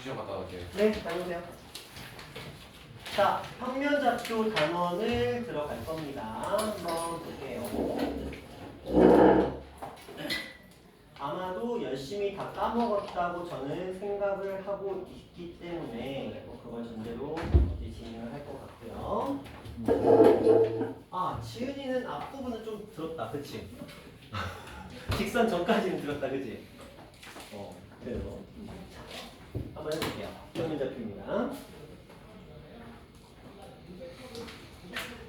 시험 갔다 올게요. 네, 다녀오세요. 자, 평면좌표 단원을 들어갈 겁니다. 한번 볼게요. 아마도 열심히 다 까먹었다고 저는 생각을 하고 있기 때문에 그걸 전제로 이제 진행을 할 것 같고요. 아, 지은이는 앞부분은 좀 들었다, 그치? 직선 전까지는 들었다, 그치? 그래요. 자, 한번 해볼게요. 평면좌표입니다.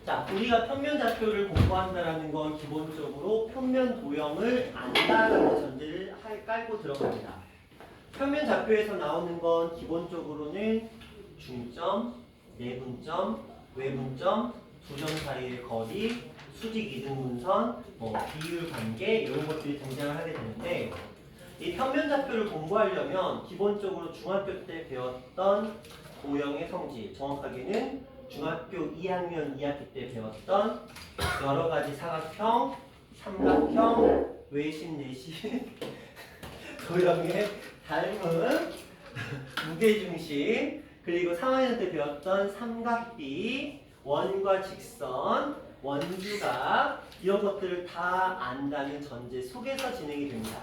자, 우리가 평면좌표를 공부한다는 건 기본적으로 평면 도형을 안다라는 전제를 깔고 들어갑니다. 평면좌표에서 나오는 건 기본적으로는 중점, 내분점, 외분점, 두 점 사이의 거리, 수직 이등분선, 비율 관계 이런 것들이 등장을 하게 되는데 이 평면좌표를 공부하려면 기본적으로 중학교 때 배웠던 도형의 성질, 정확하게는 중학교 2학년 2학기 때 배웠던 여러 가지 사각형, 삼각형, 외심, 내심, 도형의 닮음, 무게중심, 그리고 3학년 때 배웠던 삼각비, 원과 직선, 원주각 이런 것들을 다 안다는 전제 속에서 진행이 됩니다.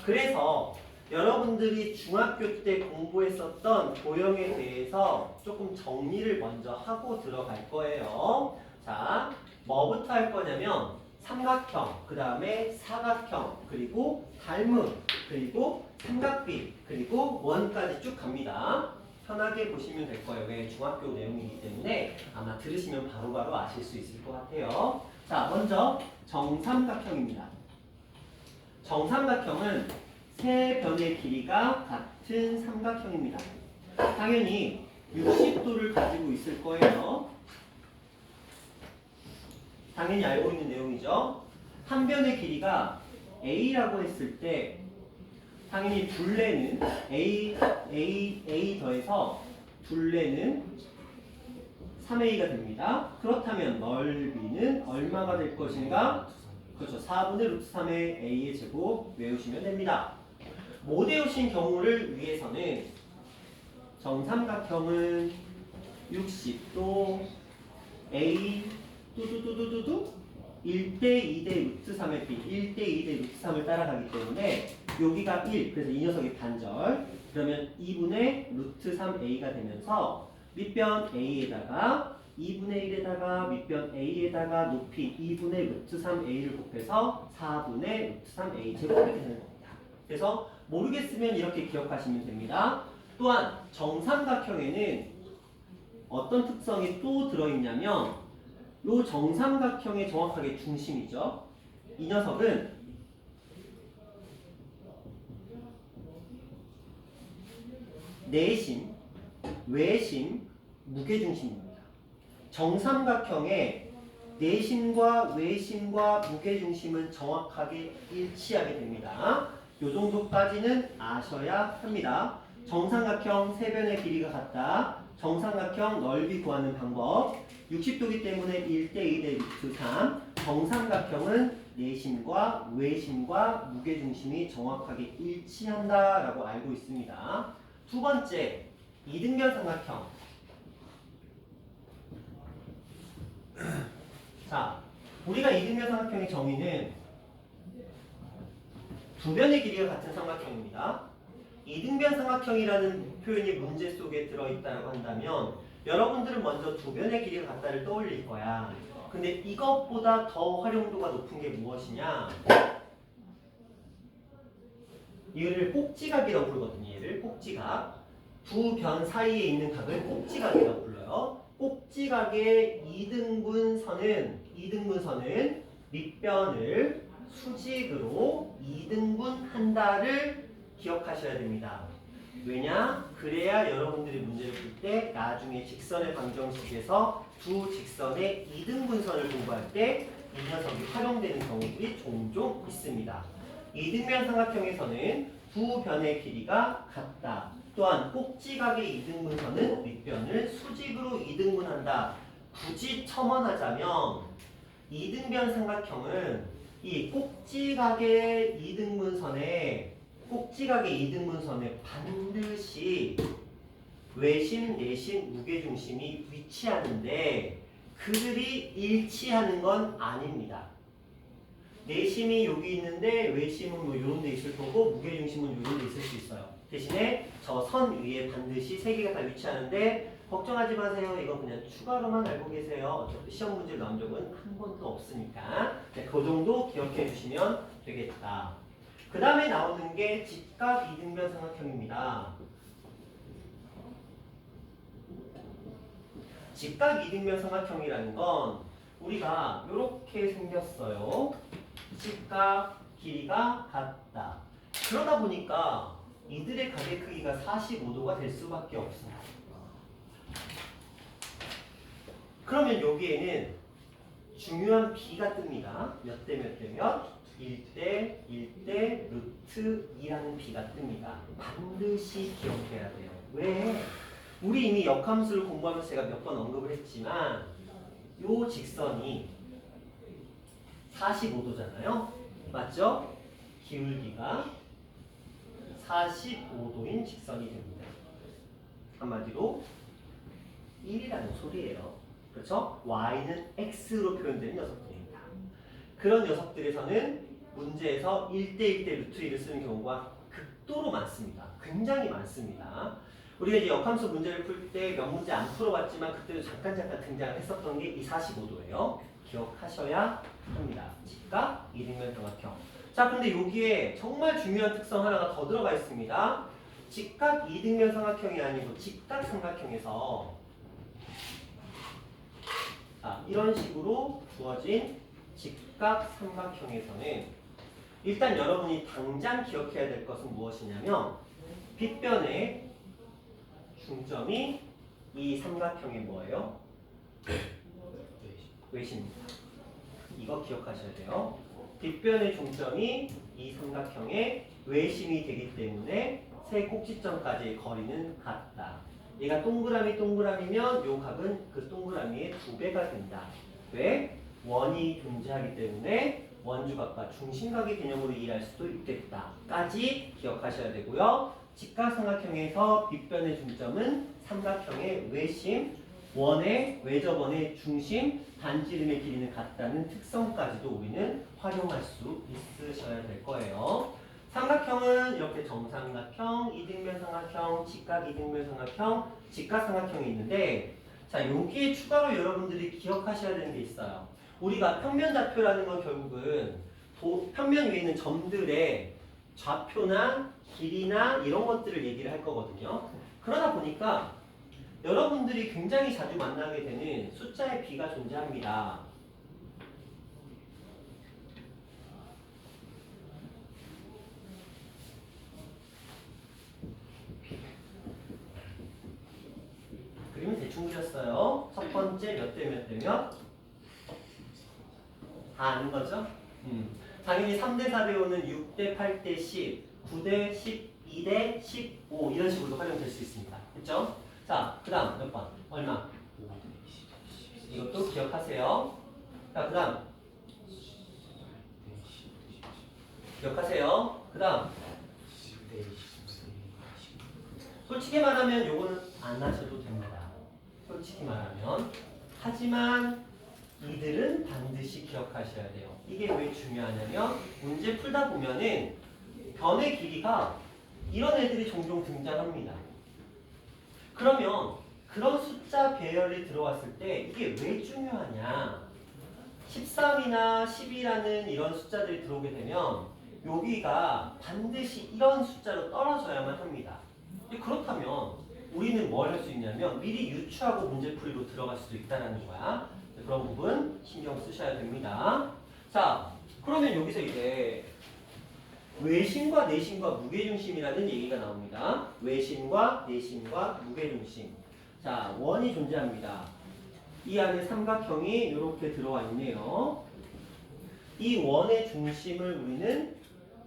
그래서 여러분들이 중학교 때 공부했었던 도형에 대해서 조금 정리를 먼저 하고 들어갈 거예요. 자, 뭐부터 할 거냐면 삼각형, 그 다음에 사각형, 그리고 닮음, 그리고 삼각비, 그리고 원까지 쭉 갑니다. 편하게 보시면 될 거예요. 왜? 중학교 내용이기 때문에 아마 들으시면 바로바로 아실 수 있을 것 같아요. 자, 먼저 정삼각형입니다. 정삼각형은 세 변의 길이가 같은 삼각형입니다. 당연히 60도를 가지고 있을 거예요. 당연히 알고 있는 내용이죠. 한 변의 길이가 A라고 했을 때 당연히 둘레는 A 더해서 둘레는 3A가 됩니다. 그렇다면 넓이는 얼마가 될 것인가? 그렇죠. 4분의 루트 3의 A의 제곱 외우시면 됩니다. 못 외우신 경우를 위해서는 정삼각형은 60도 A 뚜두두두두두 1대 2대 루트 3의 B 1대 2대 루트 3을 따라가기 때문에 여기가 1, 그래서 이 녀석이 반절, 그러면 2분의 루트 3A가 되면서 밑변 A에다가 2분의 1에다가 밑변 A에다가 높이 2분의 루트 3A를 곱해서 4분의 루트 3A 제곱 이렇게 되는 겁니다. 그래서 모르겠으면 이렇게 기억하시면 됩니다. 또한 정삼각형에는 어떤 특성이 또 들어있냐면 이 정삼각형의 정확하게 중심이죠. 이 녀석은 내심, 외심, 무게중심입니다. 정삼각형의 내심과 외심과 무게중심은 정확하게 일치하게 됩니다. 이 정도까지는 아셔야 합니다. 정삼각형 세 변의 길이가 같다. 정삼각형 넓이 구하는 방법. 60도기 때문에 1대 2대 루트 3. 정삼각형은 내심과 외심과 무게중심이 정확하게 일치한다라고 알고 있습니다. 두 번째, 이등변 삼각형. 자, 우리가 이등변 삼각형의 정의는 두 변의 길이가 같은 삼각형입니다. 이등변 삼각형이라는 표현이 문제 속에 들어있다고 한다면 여러분들은 먼저 두 변의 길이가 같다를 떠올릴 거야. 근데 이것보다 더 활용도가 높은 게 무엇이냐? 얘를 꼭지각이라고 부르거든요. 얘를 꼭지각. 두 변 사이에 있는 각을 꼭지각이라고 불러요. 꼭지각의 이등분선은 밑변을 수직으로 이등분한다를 기억하셔야 됩니다. 왜냐? 그래야 여러분들이 문제를 풀 때 나중에 직선의 방정식에서 두 직선의 이등분선을 공부할 때 이 녀석이 활용되는 경우들이 종종 있습니다. 이등변 삼각형에서는 두 변의 길이가 같다. 또한 꼭지각의 이등분선은 밑변을 수직으로 이등분한다. 굳이 첨언하자면 이등변 삼각형은 이 꼭지각의 이등분선에 꼭지각의 이등분선에 반드시 외심, 내심, 무게중심이 위치하는데 그들이 일치하는 건 아닙니다. 내심이 여기 있는데 외심은 뭐 이런 데 있을 거고 무게중심은 이런 데 있을 수 있어요. 대신에 저 선 위에 반드시 세 개가 다 위치하는데 걱정하지 마세요. 이건 그냥 추가로만 알고 계세요. 어차피 시험 문제를 나온 적은 한 번도 없으니까. 네, 그 정도 기억해 주시면 되겠다. 그 다음에 나오는 게 직각 이등변 삼각형입니다. 직각 이등변 삼각형이라는 건 우리가 이렇게 생겼어요. 직각 길이가 같다. 그러다 보니까 이들의 각의 크기가 45도가 될 수밖에 없습니다. 그러면 여기에는 중요한 비가 뜹니다. 몇 대 몇 대 몇? 1대 1대 루트 2라는 비가 뜹니다. 반드시 기억해야 돼요. 왜? 우리 이미 역함수를 공부하면서 제가 몇 번 언급을 했지만 요 직선이 45도잖아요. 맞죠? 기울기가 45도인 직선이 됩니다. 한마디로 1이라는 소리예요. 그렇죠? y는 x로 표현되는 녀석들입니다. 그런 녀석들에서는 문제에서 1대 1대 루트 2를 쓰는 경우가 극도로 많습니다. 굉장히 많습니다. 우리가 이제 역함수 문제를 풀 때 몇 문제 안 풀어봤지만 그때도 잠깐 등장했었던 게 이 45도예요. 기억하셔야 합니다. 직각 이등변 삼각형. 자, 근데 여기에 정말 중요한 특성 하나가 더 들어가 있습니다. 직각 이등변 삼각형이 아니고 직각 삼각형에서 이런 식으로 주어진 직각 삼각형에서는 일단 여러분이 당장 기억해야 될 것은 무엇이냐면 빗변의 중점이 이 삼각형의 뭐예요? 외심입니다. 이거 기억하셔야 돼요. 빗변의 중점이 이 삼각형의 외심이 되기 때문에 세 꼭지점까지의 거리는 같다. 얘가 동그라미면 요 각은 그 동그라미의 2배가 된다. 왜? 원이 존재하기 때문에 원주각과 중심각의 개념으로 이해할 수도 있겠다. 까지 기억하셔야 되고요. 직각삼각형에서 빗변의 중점은 삼각형의 외심, 원의 외접원의 중심, 반지름의 길이는 같다는 특성까지도 우리는 활용할 수 있으셔야 될 거예요. 삼각형은 이렇게 정삼각형, 이등변 삼각형, 직각 이등변 삼각형, 직각 삼각형이 있는데 자, 여기에 추가로 여러분들이 기억하셔야 되는 게 있어요. 우리가 평면 좌표라는 건 결국은 평면 위에 있는 점들의 좌표나 길이나 이런 것들을 얘기를 할 거거든요. 그러다 보니까 여러분들이 굉장히 자주 만나게 되는 숫자의 비가 존재합니다. 그림은 대충 그렸어요. 첫 번째 몇 대 몇 대 몇? 다 아는 거죠? 당연히 3대 4대 5는 6대 8대 10, 9대 12대 15 이런 식으로도 활용될 수 있습니다. 그렇죠? 자, 그 다음 몇 번? 얼마? 이것도 기억하세요. 자, 그 다음 기억하세요. 그 다음 솔직히 말하면 요거는 안 하셔도 됩니다. 솔직히 말하면. 하지만 이들은 반드시 기억하셔야 돼요. 이게 왜 중요하냐면 문제 풀다 보면은 변의 길이가 이런 애들이 종종 등장합니다. 그러면 그런 숫자 배열이 들어왔을 때 이게 왜 중요하냐? 13이나 10이라는 이런 숫자들이 들어오게 되면 여기가 반드시 이런 숫자로 떨어져야만 합니다. 그렇다면 우리는 뭘 할 수 있냐면 미리 유추하고 문제풀이로 들어갈 수도 있다는 거야. 그런 부분 신경 쓰셔야 됩니다. 자, 그러면 여기서 이제 외심과 내심과 무게중심이라는 얘기가 나옵니다. 외심과 내심과 무게중심. 자, 원이 존재합니다. 이 안에 삼각형이 이렇게 들어와 있네요. 이 원의 중심을 우리는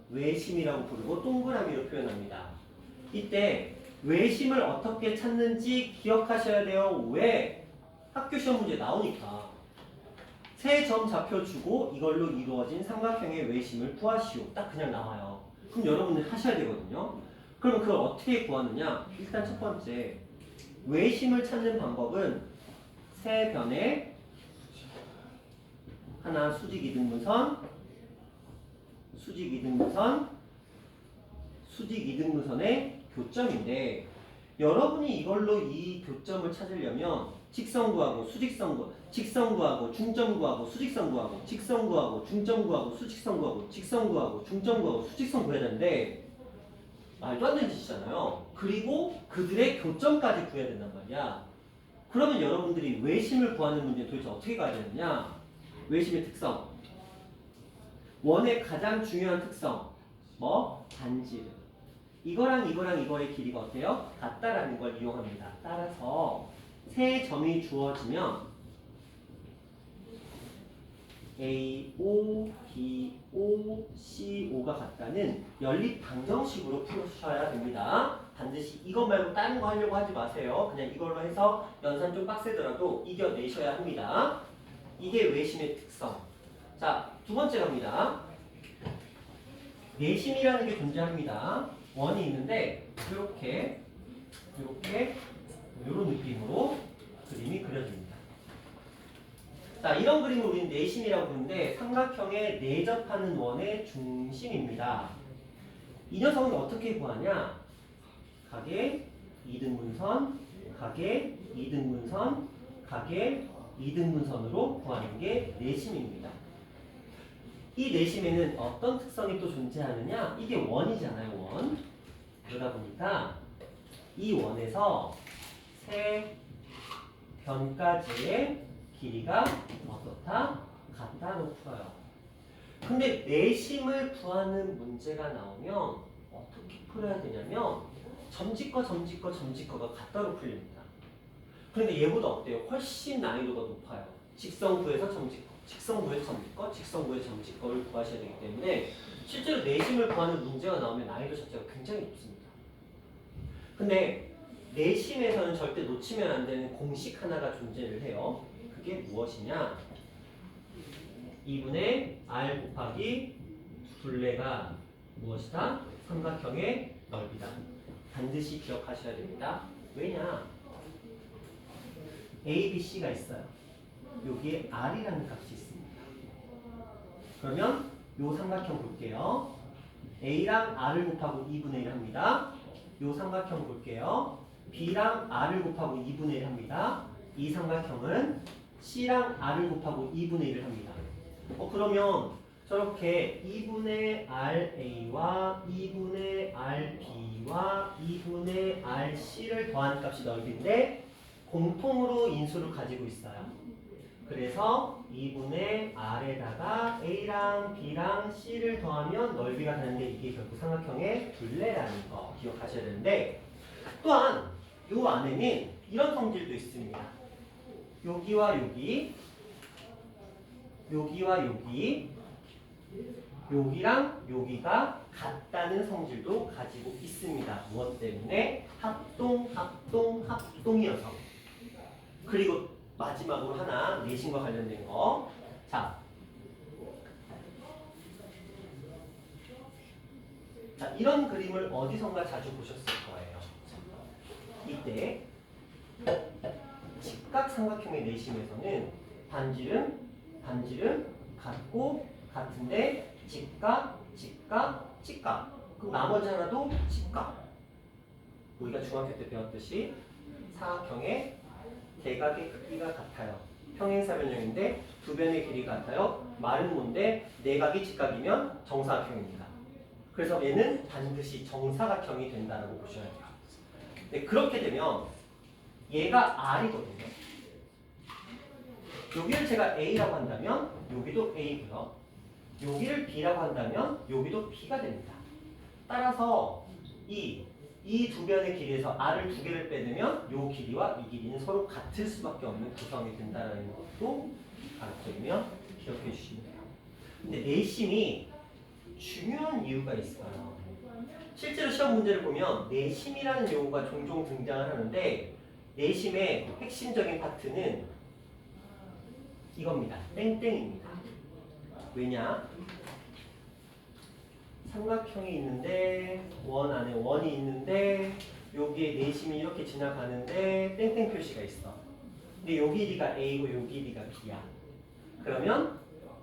외심이라고 부르고 동그라미로 표현합니다. 이때 외심을 어떻게 찾는지 기억하셔야 돼요. 왜? 학교 시험 문제 나오니까. 세 점 좌표 주고 이걸로 이루어진 삼각형의 외심을 구하시오. 딱 그냥 나와요. 그럼 여러분들 하셔야 되거든요. 그럼 그걸 어떻게 구하느냐? 일단 첫 번째, 외심을 찾는 방법은 세 변에 하나 수직 이등분선, 수직 이등분선, 수직 이등분선의 교점인데 여러분이 이걸로 이 교점을 찾으려면 직선 구하고 수직선 구, 직선 구하고 중점 구하고 수직선 구하고 직선 구하고 중점 구하고 수직선 구하고 직선 구하고 중점 구하고 수직선 구해야 되는데 말도 안 되는 짓이잖아요. 그리고 그들의 교점까지 구해야 된단 말이야. 그러면 여러분들이 외심을 구하는 문제는 도대체 어떻게 가야 되느냐? 외심의 특성. 원의 가장 중요한 특성. 뭐? 반지름. 이거랑 이거랑 이거의 길이가 어때요? 같다라는 걸 이용합니다. 따라서 세 점이 주어지면 A5, B5, C5가 같다는 연립 방정식으로 풀으셔야 됩니다. 반드시 이것 말고 다른 거 하려고 하지 마세요. 그냥 이걸로 해서 연산 좀 빡세더라도 이겨내셔야 합니다. 이게 외심의 특성. 자, 두 번째 갑니다. 내심이라는 게 존재합니다. 원이 있는데 이렇게 이런 느낌으로 그림이 그려집니다. 자, 이런 그림을 우리는 내심이라고 부르는데 삼각형에 내접하는 원의 중심입니다. 이 녀석은 어떻게 구하냐? 각의 이등분선, 각의 이등분선, 각의 이등분선으로 구하는 게 내심입니다. 이 내심에는 어떤 특성이 또 존재하느냐? 이게 원이잖아요, 원. 그러다 보니까 이 원에서 세 변까지의 길이가 어떻다? 같다로 풀어요. 근데 내심을 구하는 문제가 나오면 어떻게 풀어야 되냐면 점짓과 점짓과 점짓과가 같다로 풀립니다. 그런데 얘보다 어때요? 훨씬 난이도가 높아요. 직선구에서 점짓과, 직선구에서 점짓과, 직선구에서 점짓과를 구하셔야 되기 때문에 실제로 내심을 구하는 문제가 나오면 난이도 자체가 굉장히 높습니다. 근데 내심에서는 절대 놓치면 안 되는 공식 하나가 존재를 해요. 그게 무엇이냐? 2분의 r 곱하기 둘레가 무엇이다? 삼각형의 넓이다. 반드시 기억하셔야 됩니다. 왜냐? A, B, C가 있어요. 여기에 R이라는 값이 있습니다. 그러면 요 삼각형 볼게요. A랑 R을 곱하고 2분의 1 합니다. 요 삼각형 볼게요. B랑 R을 곱하고 2분의 1 합니다. 이 삼각형은 C랑 R을 곱하고 2분의 1을 합니다. 그러면 저렇게 2분의 RA와 2분의 RB와 2분의 RC를 더한 값이 넓이인데 공통으로 인수를 가지고 있어요. 그래서 2분의 R에다가 A랑 B랑 C를 더하면 넓이가 되는데 이게 결국 삼각형의 둘레라는 거 기억하셔야 되는데 또한 이 안에는 이런 성질도 있습니다. 여기와 여기, 여기와 여기, 여기랑 여기가 같다는 성질도 가지고 있습니다. 무엇 때문에? 합동이어서. 그리고 마지막으로 하나 내심과 관련된 거. 자, 이런 그림을 어디선가 자주 보셨을 거예요. 이때 직각삼각형의 내심에서는 반지름 같고 같은데 직각. 그럼 나머지 하나도 직각. 우리가 중학교 때 배웠듯이 사각형의 대각의 크기가 같아요. 평행사변형인데 두 변의 길이가 같아요. 말은 뭔데 내각이 직각이면 정사각형입니다. 그래서 얘는 반드시 정사각형이 된다고 보셔야 돼요. 네, 그렇게 되면 얘가 R이거든요. 여기를 제가 A라고 한다면 여기도 A고요. 여기를 B라고 한다면 여기도 B가 됩니다. 따라서 이 두 변의 길이에서 R을 두 개를 빼내면 이 길이와 이 길이는 서로 같을 수밖에 없는 구성이 된다는 것도 가르쳐주면 기억해 주시면 돼요. 근데 내심이 중요한 이유가 있어요. 실제로 시험 문제를 보면 내심이라는 용어가 종종 등장을 하는데 내심의 핵심적인 파트는 이겁니다. 땡땡입니다. 왜냐? 삼각형이 있는데 원 안에 원이 있는데 여기에 내심이 이렇게 지나가는데 땡땡 표시가 있어. 근데 요 길이가 A고 요 길이가 B야. 그러면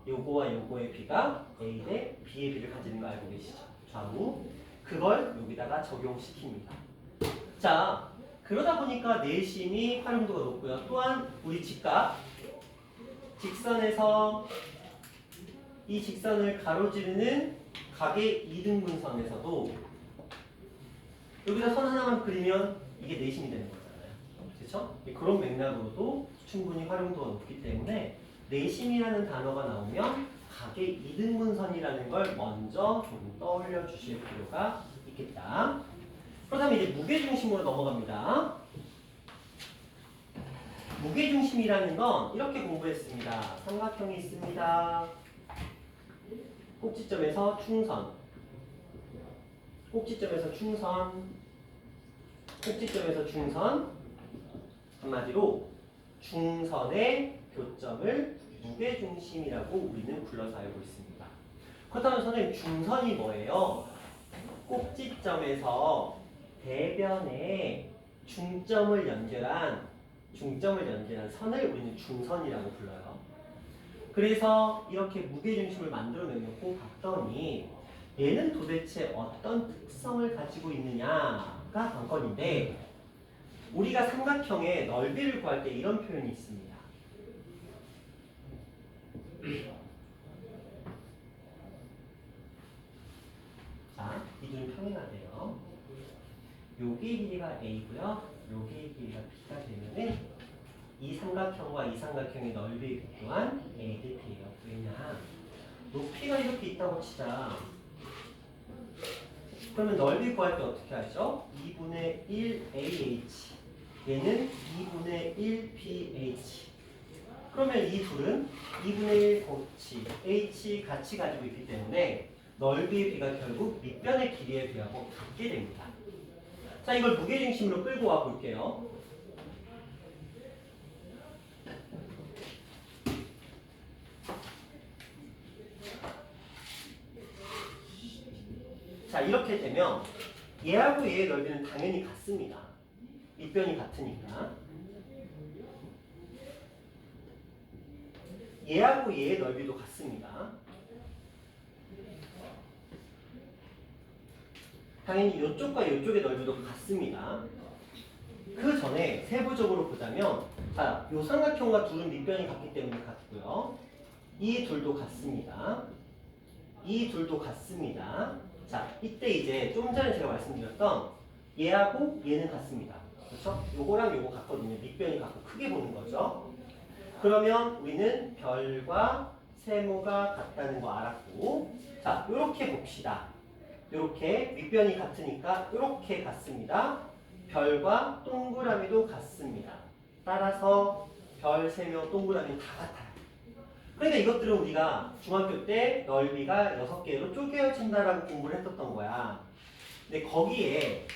요거와 요거의 B가 A 대 B의 B를 가지는 거 알고 계시죠? 좌우. 그걸 여기다가 적용시킵니다. 자, 그러다 보니까 내심이 활용도가 높고요. 또한 우리 직각, 직선에서 이 직선을 가로지르는 각의 이등분선에서도 여기다 선 하나만 그리면 이게 내심이 되는 거잖아요. 그렇죠? 그런 맥락으로도 충분히 활용도가 높기 때문에 내심이라는 단어가 나오면 각의 이등분선이라는 걸 먼저 좀 떠올려 주실 필요가 있겠다. 그렇다면 이제 무게중심으로 넘어갑니다. 무게중심이라는 건 이렇게 공부했습니다. 삼각형이 있습니다. 꼭지점에서 충선, 꼭지점에서 충선, 꼭지점에서 충선. 한마디로 중선의 교점을 무게중심이라고 우리는 불러서 알고 있습니다. 그렇다면 선생님, 중선이 뭐예요? 꼭지점에서 대변에 중점을 연결한 선을 우리는 중선이라고 불러요. 그래서 이렇게 무게중심을 만들어내놓고 봤더니 얘는 도대체 어떤 특성을 가지고 있느냐가 관건인데, 우리가 삼각형의 넓이를 구할 때 이런 표현이 있습니다. 자, 이 둘은 평행하대요. 여기의 길이가 A고요. 여기의 길이가 B가 되면은 이 삼각형과 이 삼각형의 넓이 또한 A 대 B예요. 왜냐? 높이가 이렇게 있다고 치자. 그러면 넓이 구할 때 어떻게 하죠? 2분의 1 AH. 얘는 2분의 1 BH. 그러면 이 둘은 2분의 1 고치, H 같이 가지고 있기 때문에 넓이의 비가 결국 밑변의 길이에 비하고 같게 됩니다. 자, 이걸 무게중심으로 끌고 와 볼게요. 자, 이렇게 되면 얘하고 얘의 넓이는 당연히 같습니다. 밑변이 같으니까. 얘하고 얘의 넓이도 같습니다. 당연히 이쪽과 이쪽의 넓이도 같습니다. 그 전에 세부적으로 보자면, 자, 요 삼각형과 둘은 밑변이 같기 때문에 같고요. 이 둘도 같습니다. 이 둘도 같습니다. 자, 이때 이제 좀 전에 제가 말씀드렸던 얘하고 얘는 같습니다. 그렇죠? 요거랑 요거 같거든요. 밑변이 같고 크게 보는 거죠. 그러면 우리는 별과 세모가 같다는 거 알았고, 자, 요렇게 봅시다. 요렇게 밑변이 같으니까 요렇게 같습니다. 별과 동그라미도 같습니다. 따라서 별, 세모, 동그라미 다 같아요. 그러니까 이것들은 우리가 중학교 때 넓이가 6개로 쪼개진다라고 공부를 했었던 거야. 근데 거기에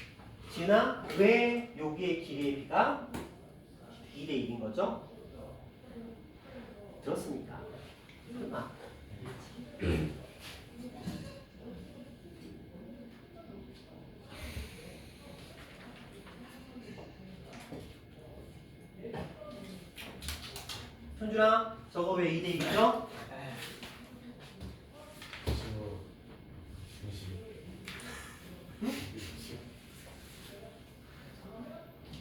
지나 왜 여기의 길이의 비가 2대 1인 거죠? 들었습니까? 설마. 현준아, 저거 왜 2대 1이죠?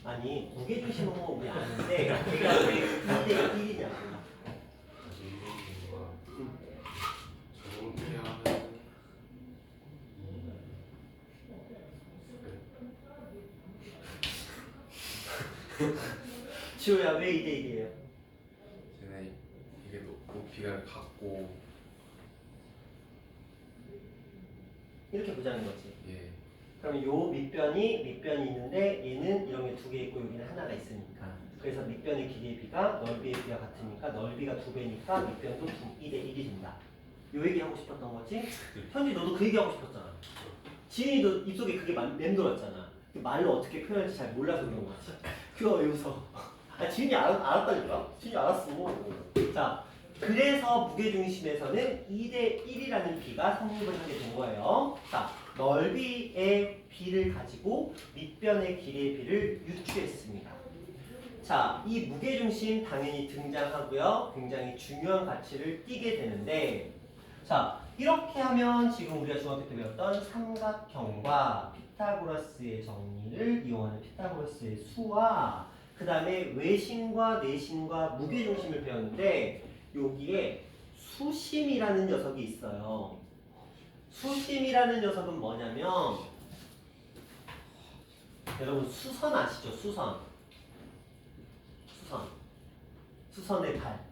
아니, 무게중심은 우리 아는데 걔가 왜 2대 1이냐고. 지호야, 왜 2대 1이에요? 쟤네 이게 높이가 같고 이렇게 보자는 거지. 예. 그러면 요 밑변이 있는데 얘는 이런 게 2개 있고 여기는 하나가 있으니까, 그래서 밑변의 길이의 비가 넓이의 비가 같으니까 넓이가 2배니까 밑변도 2대 1이 된다. 요 얘기 하고 싶었던 거지? 현지 너도 그 얘기 하고 싶었잖아. 지인이도 입속에 그게 맴돌았잖아. 말로 어떻게 표현할지 잘 몰라서 그런 거지. 그거 왜 웃어? 아, 지인이 알았다니까? 지인이 알았어. 자, 그래서 무게중심에서는 2대 1이라는 비가 성립을 하게 된 거예요. 자, 넓이의 비를 가지고 밑변의 길이의 비를 유추했습니다. 자, 이 무게중심 당연히 등장하고요. 굉장히 중요한 가치를 띠게 되는데, 자, 이렇게 하면 지금 우리가 중학교 때 배웠던 삼각형과 피타고라스의 정리를 이용하는 피타고라스의 수와 그 다음에 외심과 내심과 무게중심을 배웠는데, 여기에 수심이라는 녀석이 있어요. 수심이라는 녀석은 뭐냐면, 여러분 수선 아시죠? 수선. 수선의 발.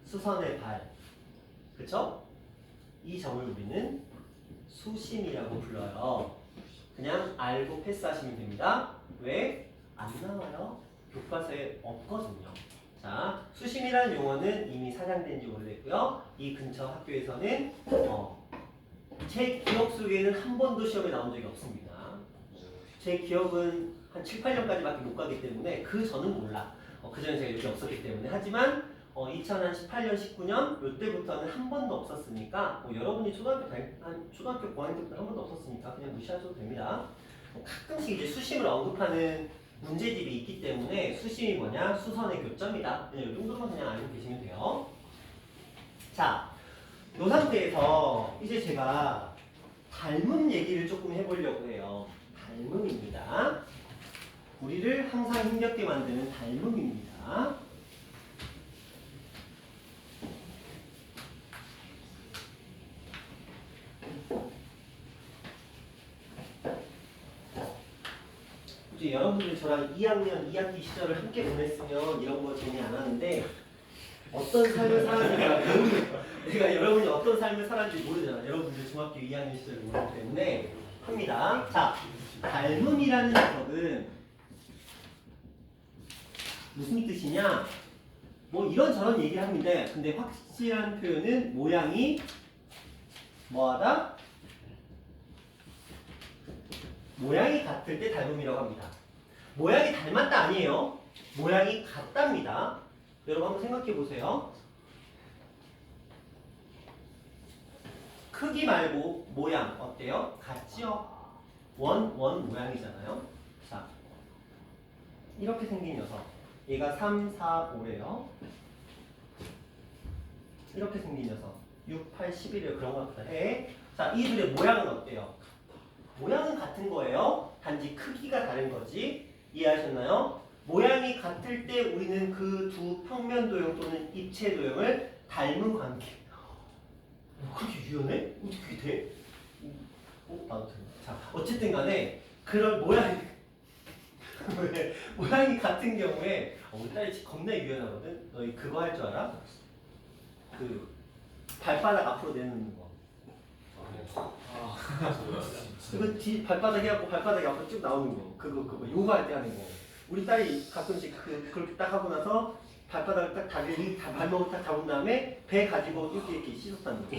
수선의 발. 그쵸? 이 점을 우리는 수심이라고 불러요. 그냥 알고 패스하시면 됩니다. 왜? 안 나와요. 교과서에 없거든요. 자, 수심이라는 용어는 이미 사장된 지 오래됐고요. 이 근처 학교에서는 제 기억 속에는 한 번도 시험에 나온 적이 없습니다. 제 기억은 한 7, 8년까지밖에 못 가기 때문에 그 전은 몰라. 그 전에 제가 여기 없었기 때문에. 하지만 2018년, 19년 이때부터는 한 번도 없었으니까 여러분이 초등학교 고학년 때부터 한 번도 없었으니까 그냥 무시하셔도 됩니다. 가끔씩 이제 수심을 언급하는 문제집이 있기 때문에 수심이 뭐냐? 수선의 교점이다. 그냥 이 정도만 그냥 알고 계시면 돼요. 자, 이 상태에서 이제 제가 닮음 얘기를 조금 해보려고 해요. 닮음입니다. 우리를 항상 힘겹게 만드는 닮음입니다. 이제 여러분들이 저랑 2학년 2학기 시절을 함께 보냈으면 이런 거 재미 안 하는데 어떤 삶을 살았는지 모르겠어요. 내가 여러분이 어떤 삶을 살았는지 모르잖아. 여러분들 중학교 2학년 시절을 모르기 때문에 합니다. 자, 닮음이라는 녀석은 무슨 뜻이냐? 뭐 이런저런 얘기를 합니다. 근데 확실한 표현은 모양이 뭐하다? 모양이 같을 때 닮음이라고 합니다. 모양이 닮았다 아니에요. 모양이 같답니다. 여러분 한번 생각해 보세요. 크기 말고 모양 어때요? 같지요? 원 모양이잖아요. 자, 이렇게 생긴 녀석. 얘가 3, 4, 5래요. 이렇게 생긴 녀석. 6, 8, 11이에요. 그런 것 같다 해. 자, 이 둘의 모양은 어때요? 모양은 같은 거예요. 단지 크기가 다른 거지. 이해하셨나요? 모양이 같을 때 우리는 그 두 평면 도형 또는 입체 도형을 닮은 관계. 그렇게 유연해? 어떻게 돼? 나도 돼. 자, 어쨌든 간에 그런 모양이 같은 경우에 우리 딸이 겁나 유연하거든. 너희 그거 할 줄 알아? 그 발바닥 앞으로 내놓는 거. 그거 뒤 발바닥 해갖고 발바닥이 앞으로 쭉 나오는 거. 그거 요가 할 때 하는 거. 우리 딸이 가끔씩 그렇게 딱 하고 나서 발바닥을 딱 다리 발목을 딱 잡은 다음에 배 가지고 이렇게 씻었다는 거.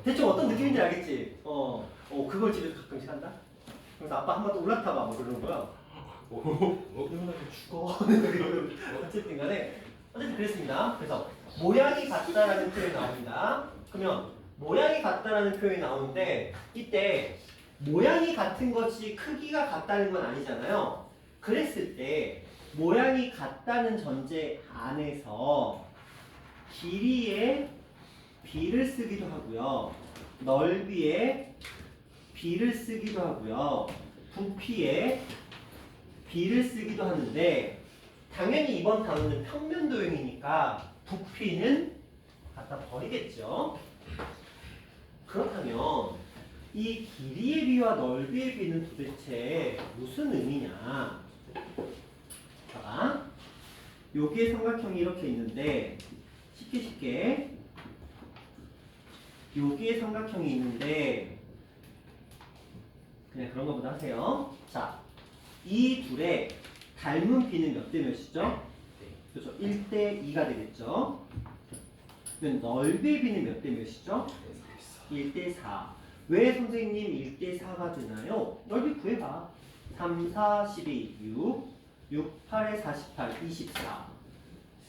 대충 어떤 느낌인지 알겠지? 그걸 집에서 가끔씩 한다. 그래서 아빠 한 번 더 올라타봐 뭐 그러는 거야. 이러면 죽어. 어쨌든 간에 그랬습니다. 그래서 모양이 같다라는 표현이 나옵니다. 그러면 모양이 같다라는 표현이 나오는데 이때 모양이 같은 것이 크기가 같다는 건 아니잖아요. 그랬을 때 모양이 같다는 전제 안에서 길이의 비를 쓰기도 하고요. 넓이의 비를 쓰기도 하고요. 부피의 비를 쓰기도 하는데 당연히 이번 단어는 평면 도형이니까 부피는 갖다 버리겠죠. 그렇다면 이 길이의 비와 넓이의 비는 도대체 무슨 의미냐? 자, 여기에 삼각형이 이렇게 있는데 쉽게 여기에 삼각형이 있는데 그냥 그런 거보다 하세요. 자, 이 둘의 닮은 비는 몇 대 몇이죠? 그렇죠. 1대 2가 되겠죠. 그럼 넓이의 비는 몇 대 몇이죠? 1대 4. 왜 선생님 1대 4가 되나요? 넓이 구해봐. 3, 4, 12, 6. 6, 8에 48, 24.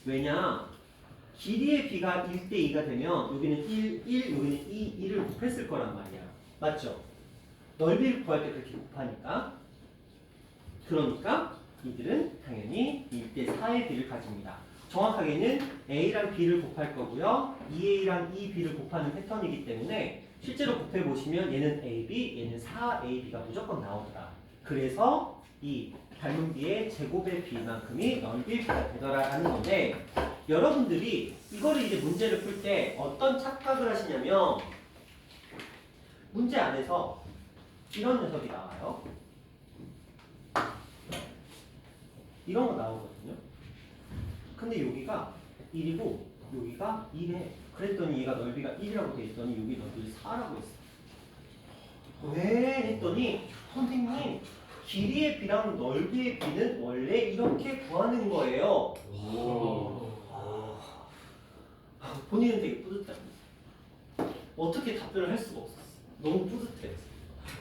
왜냐? 길이의 b가 1대 2가 되면 여기는 1, 1, 여기는 2, 2를 곱했을 거란 말이야. 맞죠? 넓이를 구할 때 그렇게 곱하니까. 그러니까 이들은 당연히 1대 4의 b를 가집니다. 정확하게는 a랑 b를 곱할 거고요. 2a랑 2b를 곱하는 패턴이기 때문에 실제로 곱해보시면 얘는 ab, 얘는 4ab가 무조건 나오더라. 그래서 이 닮은 b의 제곱의 b만큼이 넓이의 b가 되더라라는 건데, 여러분들이 이거를 이제 문제를 풀 때 어떤 착각을 하시냐면, 문제 안에서 이런 녀석이 나와요. 이런 거 나오거든요. 근데 여기가 1이고 여기가 1에, 그랬더니 얘가 넓이가 1이라고 돼 있더니 여기 넓이를 4라고 했어. 왜 했더니 선생님 길이의 b랑 넓이의 b는 원래 이렇게 구하는 거예요. 본인은 되게 뿌듯해. 어떻게 답변을 할 수가 없었어. 너무 뿌듯해.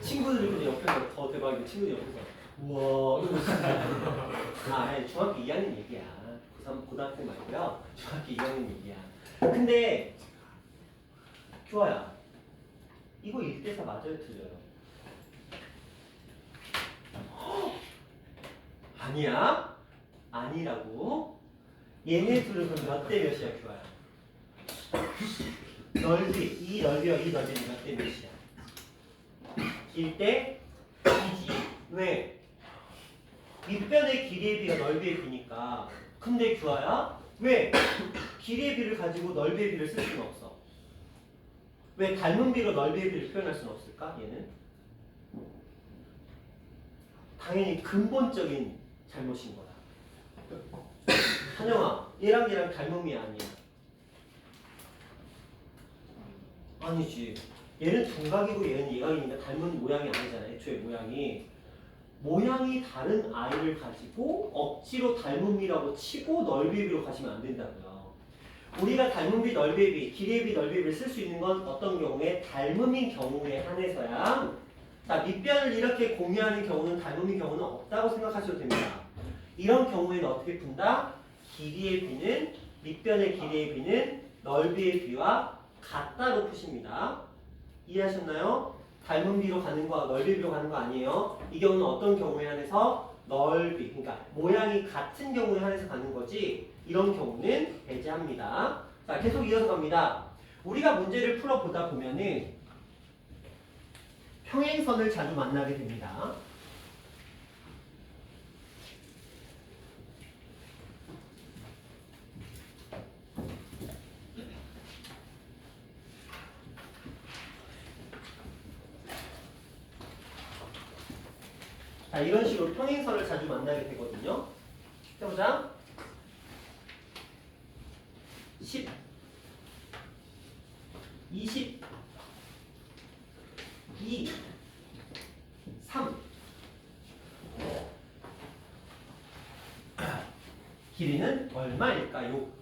친구들이 근데 옆에서 더 대박인데, 친구들이 옆에서 우와 이러고 있어. 아니, 중학교 2학년 얘기야. 고3 고등학생 말고요. 중학교 2학년 얘기야. 근데 교아야, 이거 1대4 맞아요, 틀려요? 아니야? 아니라고? 얘네 둘은 그럼 몇 대 몇이야, 교아야? 넓이, 이 넓이와 이 넓이는 몇 대 몇이야? 1대 2지. 왜? 밑변의 길이의 비가 넓이의 비니까. 근데 규아야, 왜 길이의 비를 가지고 넓이의 비를 쓸 수는 없어? 왜 닮은 비로 넓이의 비를 표현할 수는 없을까? 얘는 당연히 근본적인 잘못인 거다. 한영아, 얘랑 얘랑 닮음이 아니야. 아니지. 얘는 둔각이고 얘는 예각이니까 닮은 모양이 아니잖아. 애초에 모양이 다른 아이를 가지고 억지로 닮음이라고 치고 넓이의 비로 가시면 안 된다고요. 우리가 닮음비, 넓이의 비, 길이의 비, 넓이의 비를 쓸 수 있는 건 어떤 경우에 닮음인 경우에 한해서야. 자, 밑변을 이렇게 공유하는 경우는 닮음인 경우는 없다고 생각하셔도 됩니다. 이런 경우에는 어떻게 푼다? 길이의 비는, 밑변의 길이의 비는 넓이의 비와 같다로 푸십니다. 이해하셨나요? 닮은 비로 가는 거와 넓이 비로 가는 거 아니에요. 이 경우는 어떤 경우에 한해서 넓이, 그러니까 모양이 같은 경우에 한해서 가는 거지, 이런 경우는 배제합니다. 자, 계속 이어서 갑니다. 우리가 문제를 풀어보다 보면은 평행선을 자주 만나게 됩니다. 자, 이런 식으로 평행선을 자주 만나게 되거든요. 해보자. 10, 20, 2, 3. 길이는 얼마일까요?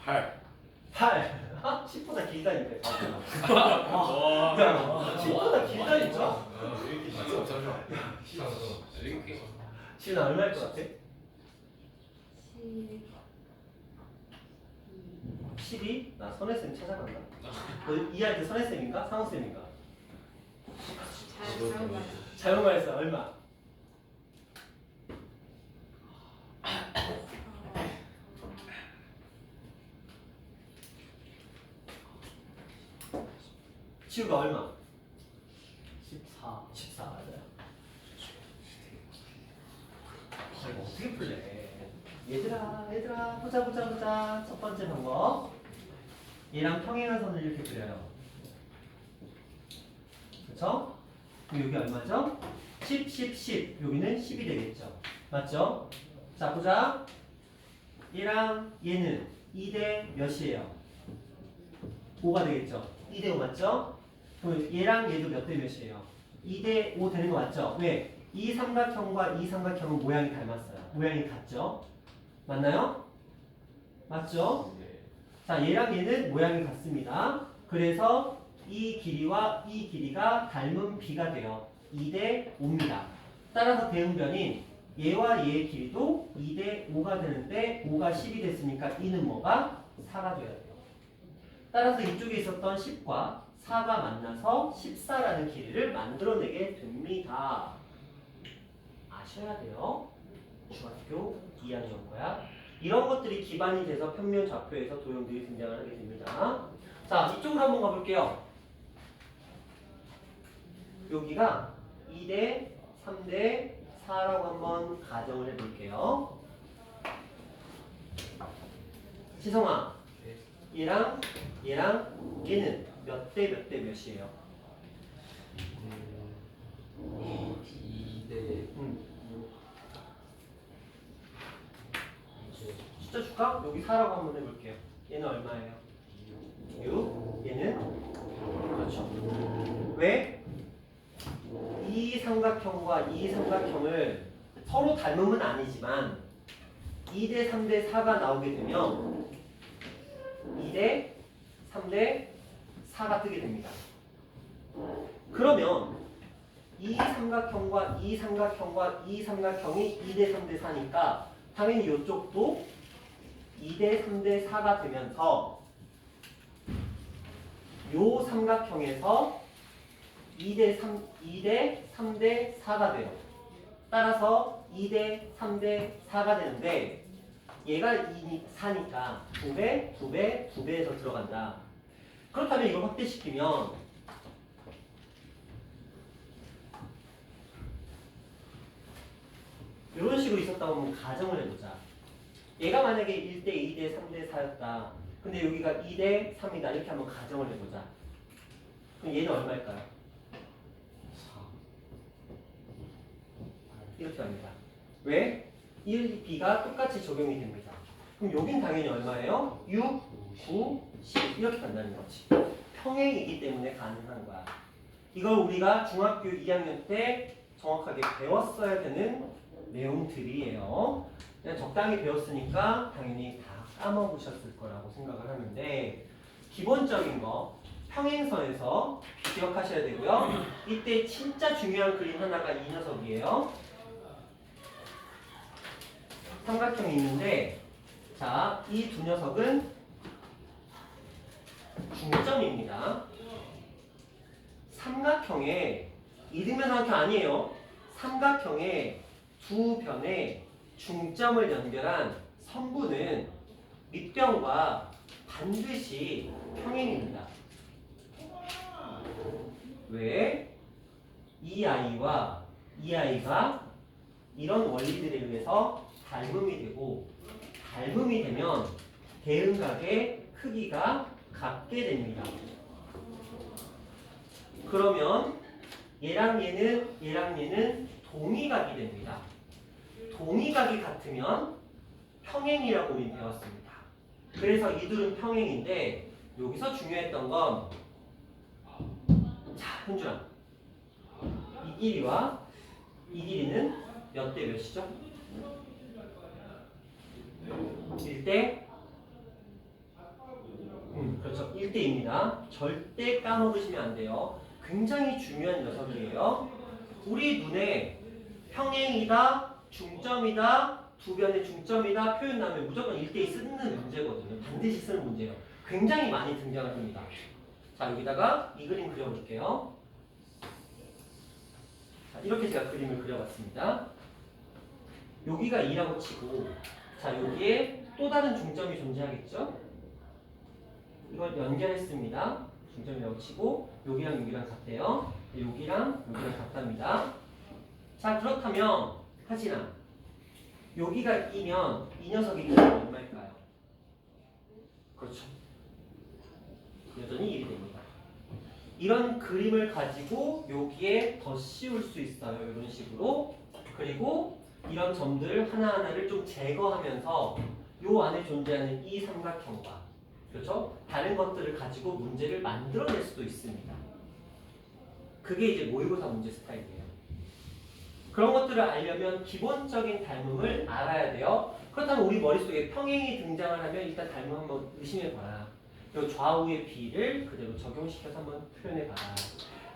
팔. 8. 10보다 길다니까. 10보다 길다니까. 지금 얼마일 것 같아? 12? 나 선혜쌤 찾아간다. 너 이해할 때 선혜쌤인가? 상호쌤인가? 잘못 말했어. 얼마? 지우가 얼마? 14 맞아요. 이거 어떻게 풀래? 얘들아 보자. 첫 번째 방법. 얘랑 평행한 선을 이렇게 그려요. 그쵸? 그럼 여기 얼마죠? 10. 여기는 10이 되겠죠. 맞죠? 자, 보자. 얘랑 얘는 2대 몇이에요? 5가 되겠죠? 2대 5 맞죠? 그럼 얘랑 얘도 몇 대 몇이에요? 2대 5 되는 거 맞죠? 왜? 이 삼각형과 이 삼각형은 모양이 닮았어요. 모양이 같죠? 맞나요? 맞죠? 네. 자, 얘랑 얘는 모양이 같습니다. 그래서 이 길이와 이 길이가 닮은 비가 돼요. 2대 5입니다. 따라서 대응변인 얘와 얘의 길이도 2대 5가 되는데 5가 10이 됐으니까 2는 뭐가? 4가 돼야 돼요. 따라서 이쪽에 있었던 10과 4가 만나서 14라는 길이를 만들어내게 됩니다. 아셔야 돼요. 중학교 2학년 거야. 이런 것들이 기반이 돼서 평면 좌표에서 도형들이 등장을 하게 됩니다. 자, 이쪽으로 한번 가볼게요. 여기가 2대 3대 4라고 한번 가정을 해볼게요. 지성아, 얘랑 얘는 몇 대 몇 대 몇이에요? 2대 숫자 줄까? 여기 4라고 한번 해볼게요. 얘는 얼마예요? 6. 얘는? 그렇죠. 왜? 이 삼각형과 이 삼각형을 서로 닮음은 아니지만 2대 3대 4가 나오게 되면 2대 3대 4가 뜨게 됩니다. 그러면 이 삼각형과 이 삼각형과 이 삼각형이 2대 3대 4니까 당연히 이쪽도 2대 3대 4가 되면서 요 삼각형에서 2대 3대 4가 돼요. 따라서 2대 3대 4가 되는데 얘가 4니까 2배, 2배, 2배에서 들어간다. 그렇다면 이걸 확대시키면 이런 식으로 있었다고 하면 가정을 해보자. 얘가 만약에 1대 2대 3대 4였다. 근데 여기가 2대 3이다. 이렇게 한번 가정을 해보자. 그럼 얘는 얼마일까요? 4 이렇게 합니다. 왜? 1, B가 똑같이 적용이 됩니다. 그럼 여긴 당연히 얼마예요? 6, 9, 10 이렇게 간다는 거지. 평행이기 때문에 가능한 거야. 이걸 우리가 중학교 2학년 때 정확하게 배웠어야 되는 내용들이에요. 그냥 적당히 배웠으니까 당연히 다 까먹으셨을 거라고 생각을 하는데 기본적인 거 평행선에서 기억하셔야 되고요. 이때 진짜 중요한 그림 하나가 이 녀석이에요. 삼각형이 있는데 자, 이 두 녀석은 중점입니다. 삼각형의 이등변 삼각형 아니에요. 삼각형의 두 변에 중점을 연결한 선부는 밑변과 반드시 평행입니다. 왜? 이 아이와 이 아이가 이런 원리들에 의해서 닮음이 되고 닮음이 되면 대응각의 크기가 같게 됩니다. 그러면 얘랑 얘는 동의각이 됩니다. 동의각이 같으면 평행이라고 우리 배웠습니다. 그래서 이 둘은 평행인데 여기서 중요했던 건 자, 현준아 이 길이와 이 길이는 몇 대 몇이죠? 1대 그렇죠. 1대2입니다. 절대 까먹으시면 안 돼요. 굉장히 중요한 녀석이에요. 우리 눈에 평행이다, 중점이다, 두 변의 중점이다 표현 나오면 무조건 1대2 쓰는 문제거든요. 반드시 쓰는 문제예요. 굉장히 많이 등장을 합니다. 자, 여기다가 이 그림 그려볼게요. 자, 이렇게 제가 그림을 그려봤습니다. 여기가 2라고 치고 자, 여기에 또 다른 중점이 존재하겠죠? 이걸 연결했습니다. 중점이라고 치고 여기랑 여기랑 같대요. 여기랑 여기랑 같답니다. 자, 그렇다면 하진아 여기가 2면 이 녀석의 길이는 얼마일까요? 그렇죠. 여전히 1이 됩니다. 이런 그림을 가지고 여기에 더 씌울 수 있어요. 이런 식으로. 그리고 이런 점들 하나하나를 좀 제거하면서 요 안에 존재하는 이 삼각형과 그렇죠? 다른 것들을 가지고 문제를 만들어낼 수도 있습니다. 그게 이제 모의고사 문제 스타일이에요. 그런 것들을 알려면 기본적인 닮음을 알아야 돼요. 그렇다면 우리 머릿속에 평행이 등장을 하면 일단 닮음 한번 의심해봐라. 이 좌우의 비를 그대로 적용시켜서 한번 표현해봐라.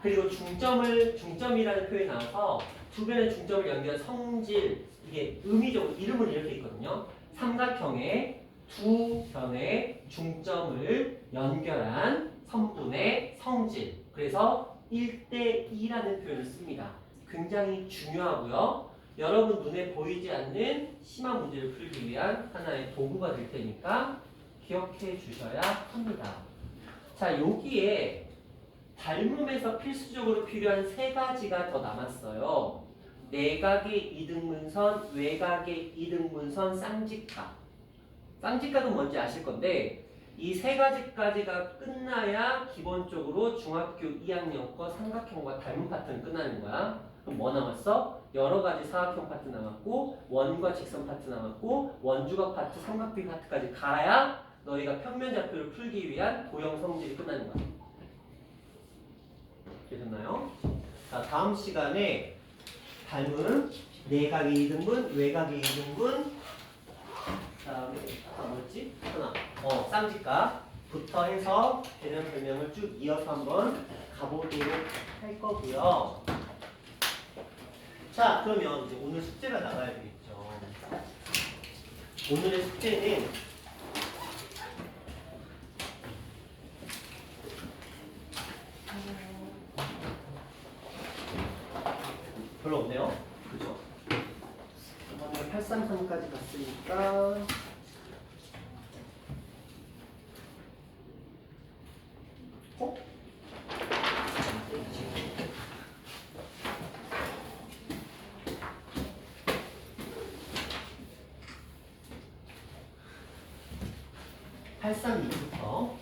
그리고 중점이라는 표현이 나와서 두 변의 중점을 연결한 성질, 이게 의미적으로 이름은 이렇게 있거든요. 삼각형의 두 변의 중점을 연결한 선분의 성질. 그래서 1대2라는 표현을 씁니다. 굉장히 중요하고요. 여러분 눈에 보이지 않는 심한 문제를 풀기 위한 하나의 도구가 될 테니까 기억해 주셔야 합니다. 자, 여기에 닮음에서 필수적으로 필요한 세 가지가 더 남았어요. 내각의 이등분선, 외각의 이등분선, 쌍직각. 쌍직각은 뭔지 아실 건데 이 세 가지까지가 끝나야 기본적으로 중학교 2학년 거 삼각형과 닮은 파트는 끝나는 거야. 그럼 뭐 남았어? 여러 가지 사각형 파트 남았고 원과 직선 파트 남았고 원주각 파트, 삼각비 파트까지 가야 너희가 평면 좌표를 풀기 위한 도형 성질이 끝나는 거야. 되셨나요? 자, 다음 시간에 닮음, 내각의 이등분, 외각의 이등분, 그다음에 뭐였지? 하나, 쌍직각부터 해서 개념 설명을 쭉 이어서 한번 가보도록 할 거고요. 자, 그러면 이제 오늘 숙제가 나가야 되겠죠. 오늘의 숙제는 별로 없네요. 그죠? 이번에 833까지 갔으니까 어? (832부터)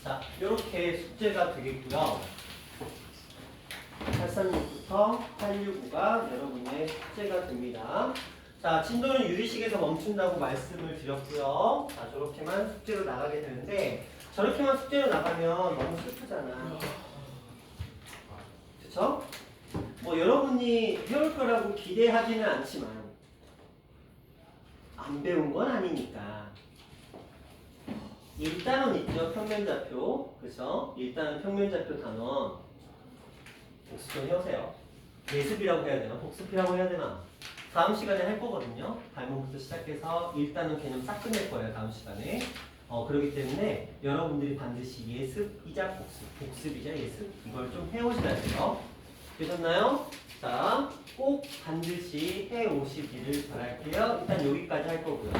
자, 이렇게 숙제가 되겠고요. 836부터 865가 여러분의 숙제가 됩니다. 자, 진도는 유리식에서 멈춘다고 말씀을 드렸고요. 자, 저렇게만 숙제로 나가게 되는데 저렇게만 숙제로 나가면 너무 슬프잖아. 그쵸? 뭐 여러분이 배울 거라고 기대하지는 않지만 안 배운 건 아니니까 일단은 있죠. 평면좌표. 그쵸? 일단은 평면좌표 단원 복습 좀 해오세요. 예습이라고 해야 되나? 복습이라고 해야 되나? 다음 시간에 할 거거든요. 닮음부터 시작해서 일단은 개념 싹 끝낼 거예요. 다음 시간에. 그렇기 때문에 여러분들이 반드시 예습이자 복습, 복습이자 예습 이걸 좀 해오셔야 돼요. 되셨나요? 자, 꼭 반드시 해오시기를 바랄게요. 일단 여기까지 할 거고요.